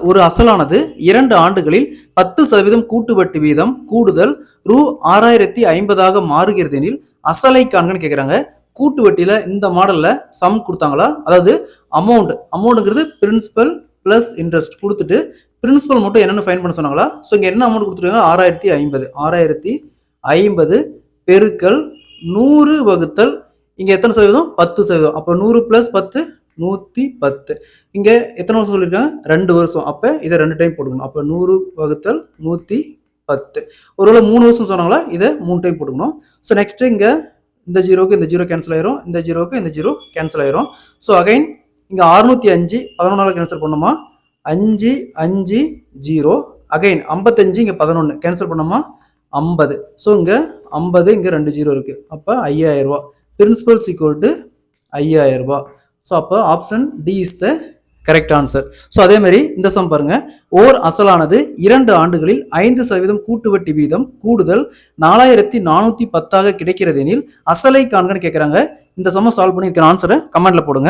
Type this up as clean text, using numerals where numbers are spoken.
ஒரு அசலானது 2 ஆண்டுகளில் 10% கூட்டு வட்டி வீதம் கூடுதல் ரூ 6050 மாறுகிறது எனில் அசலை காண்கன்னு கேட்குறாங்க. கூட்டு வட்டியில இந்த மாடல்ல சம் கொடுத்தாங்களா, அதாவது அமௌண்ட்ங்கிறது பிரின்சிபல் பிளஸ் இன்ட்ரெஸ்ட் கொடுத்துட்டு பிரின்சிபல் மட்டும் என்னன்னு ஃபைண்ட் பண்ண சொன்னாங்களா. ஸோ இங்கே என்ன அமௌண்ட் கொடுத்துருக்காங்க, 6050 பெருக்கல் 100 வகுத்தல் இங்கே எத்தனை சதவீதம், 10%. அப்போ 100 + 10 110. இங்கே எத்தனை வருஷம் சொல்லியிருக்காங்க, 2 வருஷம். அப்போ இதை 2 டைம் போட்டுக்கணும். அப்போ 100 வகுத்தல் 110. ஒருவேளை 3 வருஷம் சொன்னாங்களா, இதை 3 டைம் போட்டுக்கணும். ஸோ நெக்ஸ்ட் இங்கே இந்த ஜீரோக்கு இந்த ஜீரோ கேன்சல் ஆயிரும், இந்த ஜீரோக்கு இந்த ஜீரோ கேன்சல் ஆயிரும். ஸோ அகைன் இங்கே 605 11 கேன்சல் பண்ணோமா, 5 5 0. அகைன் 55 இங்கே 11 கேன்சல் பண்ணோமா 50. ஸோ இங்கே 50 இங்கே 2 ஜீரோ இருக்கு. அப்போ 5000 ரூபா. பிரின்சிபல் ஈக்குவல் டு 5000 ரூபா. ஸோ அப்போ option D is the correct answer. So அதே மாதிரி இந்த சம் பாருங்க, ஓர் அசலானது 2 ஆண்டுகளில் 5% கூட்டு வட்டி வீதம் கூடுதல் 4410 கிடைக்கிறது எனில் அசலை காண்கன்னு கேட்குறாங்க. இந்த சம்ம சால்வ் பண்ணி இருக்கிற ஆன்சரை கமெண்ட்ல போடுங்க.